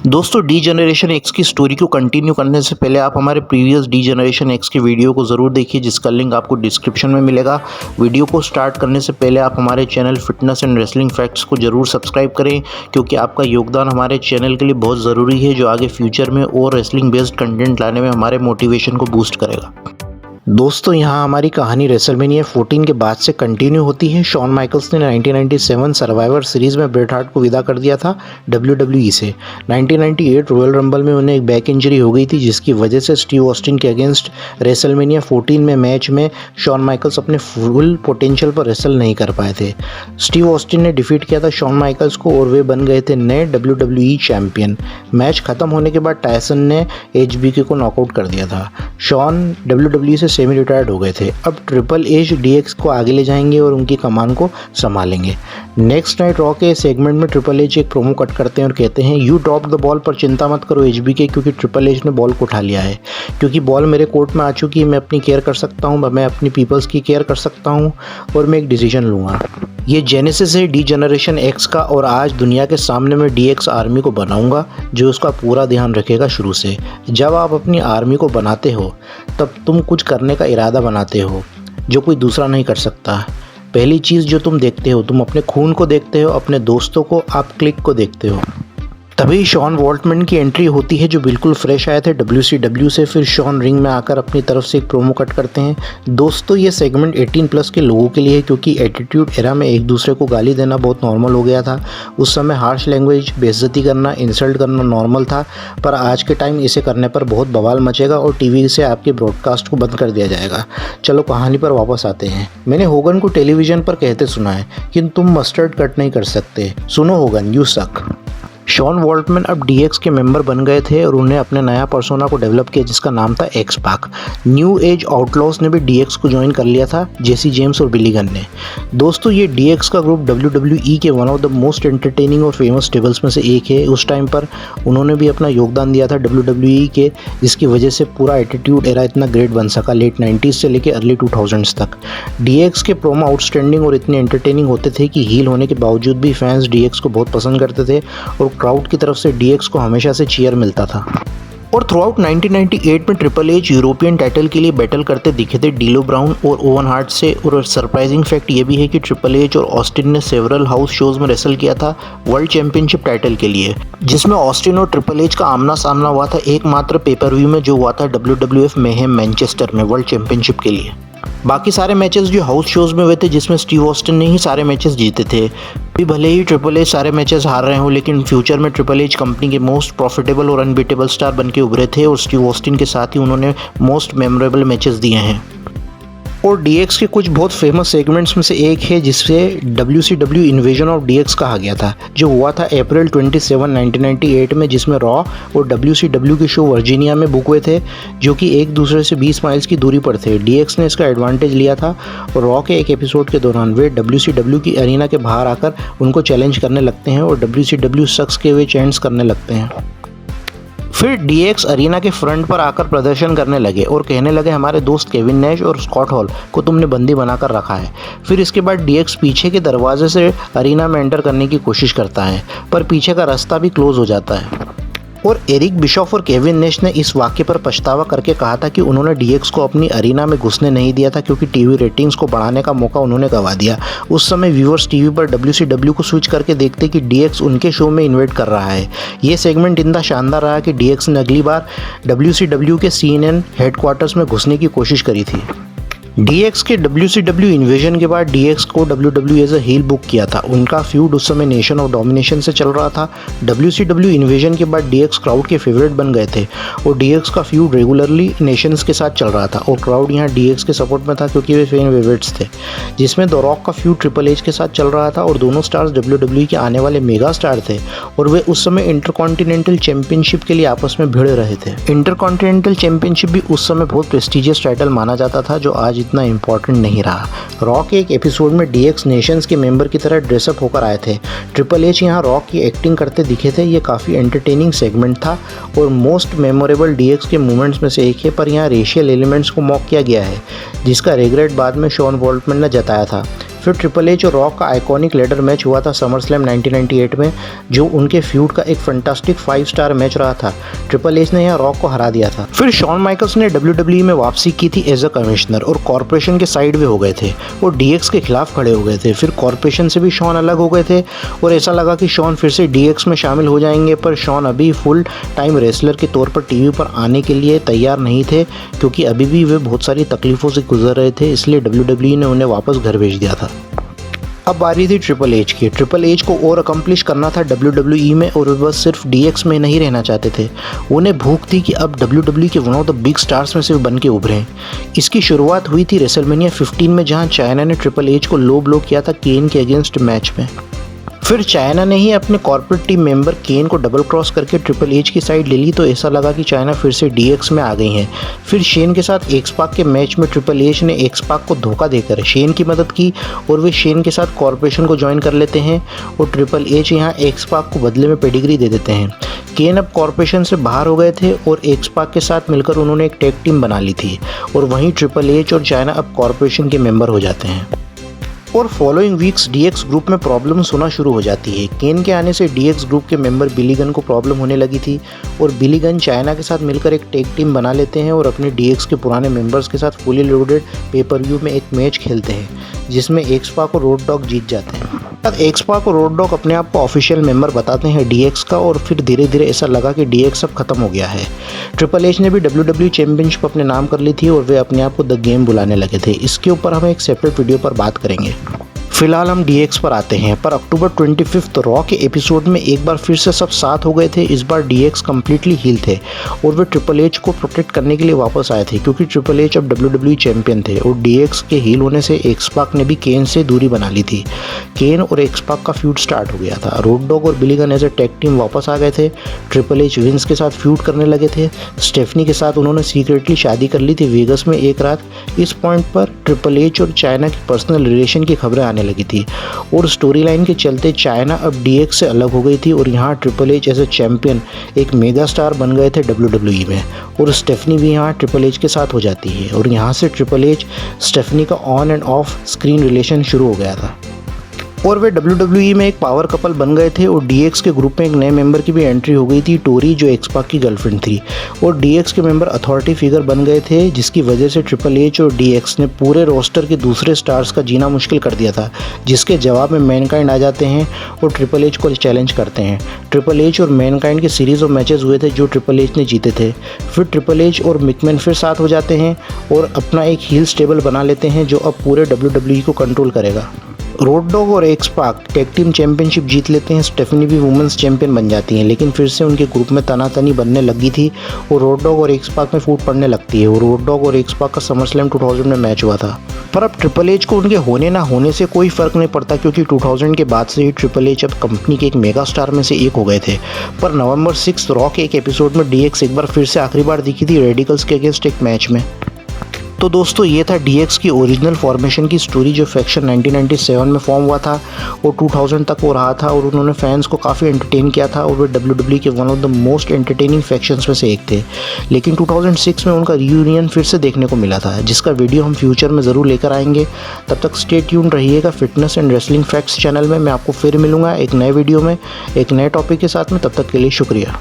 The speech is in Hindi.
दोस्तों डी जनरेशन एक्स की स्टोरी को कंटिन्यू करने से पहले आप हमारे प्रीवियस डी जनरेशन एक्स की वीडियो को ज़रूर देखिए, जिसका लिंक आपको डिस्क्रिप्शन में मिलेगा। वीडियो को स्टार्ट करने से पहले आप हमारे channel fitness and wrestling facts को ज़रूर सब्सक्राइब करें, क्योंकि आपका योगदान हमारे चैनल के लिए बहुत ज़रूरी है, जो आगे फ्यूचर में और रेसलिंग बेस्ड कंटेंट लाने में हमारे मोटिवेशन को बूस्ट करेगा। दोस्तों यहाँ हमारी कहानी रेसलमेनिया 14 के बाद से कंटिन्यू होती है। शॉन माइकल्स ने 1997 सर्वाइवर सीरीज़ में ब्रेट हार्ट को विदा कर दिया था WWE से। 1998 रॉयल रंबल में उन्हें एक बैक इंजरी हो गई थी, जिसकी वजह से स्टीव ऑस्टिन के अगेंस्ट रेसलमेनिया 14 में मैच में शॉन माइकल्स अपने फुल पोटेंशियल पर रेसल नहीं कर पाए थे। स्टीव ऑस्टिन ने डिफीट किया था शॉन माइकल्स को और वे बन गए थे नए WWE चैम्पियन। मैच खत्म होने के बाद टायसन ने HBK को नॉकआउट कर दिया था। शॉन WWE से सेमी रिटायर्ड हो गए थे। अब ट्रिपल एच DX को आगे ले जाएंगे और उनकी कमान को संभालेंगे। नेक्स्ट नाइट रॉ के सेगमेंट में ट्रिपल एच एक प्रोमो कट करते हैं और कहते हैं, यू ड्रॉप द बॉल, पर चिंता मत करो HBK, क्योंकि ट्रिपल एच ने बॉल को उठा लिया है। क्योंकि बॉल मेरे कोर्ट में आ चुकी है, मैं अपनी केयर कर सकता हूँ, मैं अपनी पीपल्स की केयर कर सकता हूँ और मैं एक डिसीजन लूँगा। ये जेनेसिस है डी जनरेशन एक्स का, और आज दुनिया के सामने मैं DX आर्मी को बनाऊंगा, जो उसका पूरा ध्यान रखेगा शुरू से। जब आप अपनी आर्मी को बनाते हो तब तुम कुछ करने का इरादा बनाते हो जो कोई दूसरा नहीं कर सकता। पहली चीज़ जो तुम देखते हो, तुम अपने खून को देखते हो, अपने दोस्तों को, आप क्लिक को देखते हो। तभी शॉन वॉल्टमैन की एंट्री होती है, जो बिल्कुल फ्रेश आए थे WCW से। फिर शॉन रिंग में आकर अपनी तरफ से एक प्रोमो कट करते हैं। दोस्तों ये सेगमेंट 18+ के लोगों के लिए है, क्योंकि एटीट्यूड एरा में एक दूसरे को गाली देना बहुत नॉर्मल हो गया था। उस समय हार्श लैंग्वेज, बेइज्जती करना, इंसल्ट करना नॉर्मल था, पर आज के टाइम इसे करने पर बहुत बवाल मचेगा और टीवी से आपके ब्रॉडकास्ट को बंद कर दिया जाएगा। चलो कहानी पर वापस आते हैं। मैंने होगन को टेलीविज़न पर कहते सुना है कि तुम मस्टर्ड कट नहीं कर सकते। सुनो होगन, यू सक। शॉन वॉल्टमैन अब DX के मेंबर बन गए थे और उन्हें अपने नया पर्सोना को डेवलप किया, जिसका नाम था एक्स पाक। न्यू एज आउटलॉस ने भी DX को ज्वाइन कर लिया था, जेसी जेम्स और बिली गन ने। दोस्तों ये DX का ग्रुप WWE के one of the most entertaining और फेमस स्टेबल्स में से एक है। उस टाइम पर उन्होंने भी अपना योगदान दिया था WWE के, जिसकी वजह से पूरा एटीट्यूड एरा इतना ग्रेट बन सका, लेट 90s से लेकर अर्ली 2000s तक। DX के प्रोमो आउटस्टैंडिंग और इतने एंटरटेनिंग होते थे कि हील होने के बावजूद भी फैंस DX को बहुत पसंद करते थे और क्राउड की तरफ से DX को हमेशा से चीयर मिलता था। और थ्रू आउट 1998 में ट्रिपल एच यूरोपियन टाइटल के लिए बैटल करते दिखे थे डीलो ब्राउन और ओवन हार्ट से। और सरप्राइजिंग फैक्ट ये भी है कि ट्रिपल एच और ऑस्टिन ने सेवरल हाउस शोज में रेसल किया था वर्ल्ड चैंपियनशिप टाइटल के लिए, जिसमें ऑस्टिन और ट्रिपल एच का आमना सामना हुआ था एकमात्र पेपर व्यू में, जो हुआ था WWF मेहेम मैनचेस्टर में वर्ल्ड चैंपियनशिप के लिए। बाकी सारे मैचेस जो हाउस शोज में हुए थे, जिसमें स्टीव ऑस्टिन ने ही सारे मैचेस जीते थे। भी भले ही ट्रिपल एच सारे मैचेस हार रहे हो, लेकिन फ्यूचर में ट्रिपल एच कंपनी के मोस्ट प्रॉफिटेबल और अनबीटेबल स्टार बन के उभरे थे, और स्टीव ऑस्टिन के साथ ही उन्होंने मोस्ट मेमोरेबल मैचेस दिए हैं। और DX के कुछ बहुत फेमस सेगमेंट्स में से एक है जिससे WCW इन्वेजन ऑफ DX कहा गया था, जो हुआ था अप्रैल 27, 1998 में, जिसमें रॉ और WCW के शो वर्जीनिया में बुक हुए थे, जो कि एक दूसरे से 20 माइल्स की दूरी पर थे। DX ने इसका एडवांटेज लिया था और रॉ के एक एपिसोड के दौरान वे WCW की अरीना के बाहर आकर उनको चैलेंज करने लगते हैं और WCW सक्स के वे चैंट्स करने लगते हैं। फिर DX अरीना के फ्रंट पर आकर प्रदर्शन करने लगे और कहने लगे, हमारे दोस्त केविन नैश और स्कॉट हॉल को तुमने बंदी बनाकर रखा है। फिर इसके बाद DX पीछे के दरवाजे से अरीना में एंटर करने की कोशिश करता है, पर पीछे का रास्ता भी क्लोज हो जाता है। और एरिक बिशॉफ और केविन नैश ने इस वाक्य पर पछतावा करके कहा था कि उन्होंने DX को अपनी अरीना में घुसने नहीं दिया था, क्योंकि टीवी रेटिंग्स को बढ़ाने का मौका उन्होंने गंवा दिया। उस समय व्यूअर्स टीवी पर WCW को स्विच करके देखते कि DX उनके शो में इन्वाइट कर रहा है। ये सेगमेंट इतना शानदार रहा कि DX ने अगली बार WCW के CNN हेडक्वार्टर्स में घुसने की कोशिश करी थी। DX के WCW इन्वेजन के बाद DX को WWE as a heel book किया था। उनका फ्यूड उस समय नेशन ऑफ डोमिनेशन से चल रहा था। WCW इन्वेजन के बाद DX क्राउड के फेवरेट बन गए थे और DX का फ्यूड रेगुलरली नेशंस के साथ चल रहा था, और क्राउड यहाँ DX के सपोर्ट में था क्योंकि वे फैन फेवरेट्स थे। जिसमें द रॉक का फ्यूड ट्रिपल एच के साथ चल रहा था और दोनों स्टार्स WWE के आने वाले मेगा स्टार थे, और वे उस समय इंटरकॉन्टिनेंटल चैंपियनशिप के लिए आपस में भिड़ रहे थे। इंटरकॉन्टिनेंटल चैंपियनशिप भी उस समय बहुत प्रेस्टिजियस टाइटल माना जाता था, जो आज इतना इंपॉर्टेंट नहीं रहा। रॉ के एक एपिसोड में DX नेशंस के मेंबर की तरह ड्रेसअप होकर आए थे। ट्रिपल एच यहाँ रॉ की एक्टिंग करते दिखे थे। ये काफ़ी एंटरटेनिंग सेगमेंट था और मोस्ट मेमोरेबल DX के मूवमेंट्स में से एक है, पर यहाँ रेशियल एलिमेंट्स को मॉक किया गया है, जिसका रिग्रेट बाद में शॉन वॉल्टमैन ने जताया था। फिर ट्रिपल एच और रॉक का आइकॉनिक लेडर मैच हुआ था समरस्लैम 1998 में, जो उनके फ्यूड का एक फैंटास्टिक 5 स्टार मैच रहा था। ट्रिपल एच ने यहाँ रॉक को हरा दिया था। फिर शॉन माइकल्स ने WWE में वापसी की थी एज अ कमिश्नर और कॉर्पोरेशन के साइड में हो गए थे और DX के खिलाफ खड़े हो गए थे। फिर कॉर्पोरेशन से भी शॉन अलग हो गए थे और ऐसा लगा कि शॉन फिर से DX में शामिल हो जाएंगे, पर शॉन अभी फुल टाइम रेसलर के तौर पर टीवी पर आने के लिए तैयार नहीं थे, क्योंकि अभी भी वे बहुत सारी तकलीफों से गुजर रहे थे, इसलिए WWE ने उन्हें वापस घर भेज दिया था। अब बारी थी ट्रिपल एच की। ट्रिपल एच को और अकम्प्लिश करना था WWE में और वे बस सिर्फ DX में नहीं रहना चाहते थे। उन्हें भूख थी कि अब WWE के one of the big stars में से बन के उभरें। इसकी शुरुआत हुई थी रेसलमेनिया 15 में, जहां चाइना ने ट्रिपल एच को लो ब्लो किया था केन के अगेंस्ट मैच में। फिर चाइना ने ही अपने कॉर्पोरेट टीम मेंबर केन को डबल क्रॉस करके ट्रिपल एच की साइड ले ली, तो ऐसा लगा कि चाइना फिर से DX में आ गई हैं। फिर शेन के साथ एक्स पाक के मैच में ट्रिपल एच ने एक्स पाक को धोखा देकर शेन की मदद की और वे शेन के साथ कॉर्पोरेशन को ज्वाइन कर लेते हैं और ट्रिपल एच यहाँ एक्स पाक को बदले में पेडिग्री दे देते हैं। केन अब कॉर्पोरेशन से बाहर हो गए थे और एक्स पाक के साथ मिलकर उन्होंने एक टैग टीम बना ली थी और वहीं ट्रिपल एच और चाइना अब कॉर्पोरेशन के मेंबर हो जाते हैं। और फॉलोइंग वीक्स DX ग्रुप में प्रॉब्लम्स होना शुरू हो जाती है। केन के आने से DX ग्रुप के मेंबर बिली गन को प्रॉब्लम होने लगी थी और बिली गन चाइना के साथ मिलकर एक टैग टीम बना लेते हैं और अपने DX के पुराने मेंबर्स के साथ फुली लोडेड पेपर व्यू में एक मैच खेलते हैं, जिसमें एक्स पाक और रोड डॉग जीत जाते हैं। तब एक्स पाक और रोड डॉग अपने आप को ऑफिशियल मेंबर बताते हैं DX का और फिर धीरे धीरे ऐसा लगा कि DX अब खत्म हो गया है। ट्रिपल एच ने भी WWE चैंपियनशिप अपने नाम कर ली थी और वे अपने आप को द गेम बुलाने लगे थे। इसके ऊपर हम एक सेपरेट वीडियो पर बात करेंगे। फिलहाल हम DX पर आते हैं। पर अक्टूबर 25 रॉ के एपिसोड में एक बार फिर से सब साथ हो गए थे। इस बार DX कम्प्लीटली हील थे और वे ट्रिपल एच को प्रोटेक्ट करने के लिए वापस आए थे, क्योंकि ट्रिपल एच अब WWE चैंपियन थे और DX के हील होने से एक्स पाक ने भी केन से दूरी बना ली थी। केन और एक्स पाक का फ्यूड स्टार्ट हो गया था। रोड डॉग और Billy Gunn as a tag team वापस आ गए थे। ट्रिपल एच विंस के साथ फ्यूड करने लगे थे। स्टेफनी के साथ उन्होंने सीक्रेटली शादी कर ली थी वेगस में एक रात। इस पॉइंट पर ट्रिपल एच और चाइना की पर्सनल रिलेशन की खबरें आने लगी थी और स्टोरी लाइन के चलते चाइना अब DX से अलग हो गई थी और यहाँ triple H as a champion एक मेगा स्टार बन गए थे WWE में और स्टेफनी भी यहाँ ट्रिपल एच के साथ हो जाती है और यहाँ से ट्रिपल एच स्टेफनी का on end of screen relation शुरू हो गया था और वे WWE में एक पावर कपल बन गए थे और DX के ग्रुप में एक नए मेंबर की भी एंट्री हो गई थी, टोरी, जो एक्स पाक की गर्लफ्रेंड थी और DX के मेंबर अथॉरिटी फिगर बन गए थे, जिसकी वजह से ट्रिपल एच और DX ने पूरे रोस्टर के दूसरे स्टार्स का जीना मुश्किल कर दिया था, जिसके जवाब में मैनकाइंड आ जाते हैं और ट्रिपल एच को चैलेंज करते हैं। ट्रिपल एच और मैनकाइंड के सीरीज ऑफ मैचेस हुए थे जो ट्रिपल एच ने जीते थे। फिर ट्रिपल एच और मिकमैन फिर साथ हो जाते हैं और अपना एक हील स्टेबल बना लेते हैं जो अब पूरे WWE को कंट्रोल करेगा। रोड डॉग और एक्स पाक टैग टीम चैंपियनशिप जीत लेते हैं। स्टेफनी भी वुमेंस चैंपियन बन जाती हैं, लेकिन फिर से उनके ग्रुप में तनातनी बनने लगी थी और रोड डॉग और एक्स पाक में फूट पड़ने लगती है और रोड डॉग और एक्स पाक का समरस्लैम 2000 में मैच हुआ था। पर अब ट्रिपल एच को उनके होने ना होने से कोई फर्क नहीं पड़ता, क्योंकि 2000 के बाद से ही ट्रिपल एच अब कंपनी के एक मेगा स्टार में से एक हो गए थे। पर नवंबर 6 रॉ के एक एपिसोड में DX एक बार फिर से आखिरी बार दिखी थी रेडिकल्स के अगेंस्ट एक मैच में। तो दोस्तों ये था DX की ओरिजिनल फॉर्मेशन की स्टोरी, जो फैक्शन 1997 में फॉर्म हुआ था और 2000 तक वो रहा था और उन्होंने फैंस को काफ़ी एंटरटेन किया था और वे WWE के one of the most entertaining factions में से एक थे। लेकिन 2006 में उनका रियूनियन फिर से देखने को मिला था, जिसका वीडियो हम फ्यूचर में ज़रूर लेकर आएंगे। तब तक स्टे ट्यून रहिएगा fitness and wrestling facts channel में। मैं आपको फिर मिलूंगा एक नए वीडियो में एक नए टॉपिक के साथ में। तब तक के लिए शुक्रिया।